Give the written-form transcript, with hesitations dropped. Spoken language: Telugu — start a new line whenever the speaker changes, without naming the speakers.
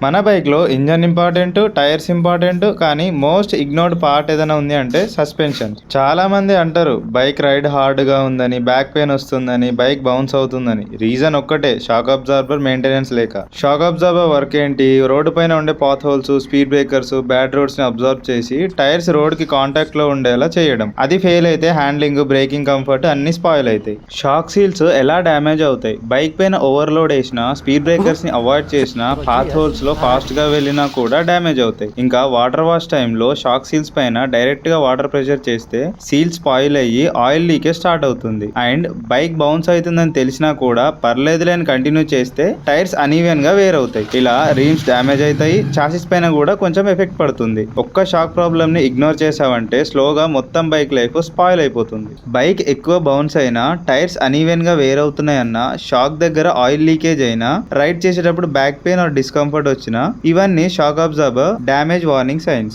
మన బైక్లో ఇంజన్ ఇంపార్టెంట్, టైర్స్ ఇంపార్టెంట్, కానీ మోస్ట్ ఇగ్నోర్డ్ పార్ట్ ఏదైనా ఉంది అంటే సస్పెన్షన్. చాలా మంది అంటారు బైక్ రైడ్ హార్డ్గా ఉందని, బ్యాక్ పెయిన్ వస్తుందని, బైక్ బౌన్స్ అవుతుందని. రీజన్ ఒక్కటే, షాక్ అబ్జార్బర్ మెయింటెనెన్స్ లేక. షాక్ అబ్జార్బర్ వర్క్ ఏంటి? రోడ్డు పైన ఉండే path holes, speed breakers, bad roads ని అబ్జర్వ్ చేసి టైర్స్ రోడ్ కి కాంటాక్ట్ లో ఉండేలా చేయడం. అది ఫెయిల్ అయితే హ్యాండ్లింగ్, బ్రేకింగ్ కంఫర్ట్ అన్ని స్పాయిల్ అవుతాయి. షాక్ సీల్స్ ఎలా డ్యామేజ్ అవుతాయి? బైక్ పైన ఓవర్లోడ్ వేసినా, స్పీడ్ బ్రేకర్స్ ని అవాయిడ్ చేసినా, పాత్ హోల్స్ లో ఫాస్ట్ గా వెళ్ళినా కూడా డ్యామేజ్ అవుతాయి. ఇంకా వాటర్ వాష్ టైంలో షాక్ సీల్స్ పైన డైరెక్ట్ గా వాటర్ ప్రెషర్ చేస్తే సీల్స్ స్పాయిల్ అయ్యి ఆయిల్ లీకేజ్ స్టార్ట్ అవుతుంది. అండ్ బైక్ బౌన్స్ అవుతుందని తెలిసినా కూడా పర్లేదులే అని కంటిన్యూ చేస్తే టైర్స్ అనీవెన్ గా వేర్ అవుతాయి. ఇలా రీమ్స్ డ్యామేజ్ అవుతాయి, చాసిస్ పైన కూడా కొంచెం ఎఫెక్ట్ పడుతుంది. ఒక్క షాక్ ప్రాబ్లమ్ ని ఇగ్నోర్ చేసావంటే స్లోగా మొత్తం బైక్ లైఫ్ స్పాయిల్ అయిపోతుంది. బైక్ ఎక్కువ బౌన్స్ అయినా, టైర్స్ అనీవెన్ గా వేర్ అవుతున్నాయన్నా, షాక్ దగ్గర ఆయిల్ లీకేజ్ అయినా, రైడ్ చేసేటప్పుడు బ్యాక్ పెయిన్ ఆర్ డిస్కంఫర్ట్ వచ్చినా, ఇవన్నీ shock absorber damage warning signs.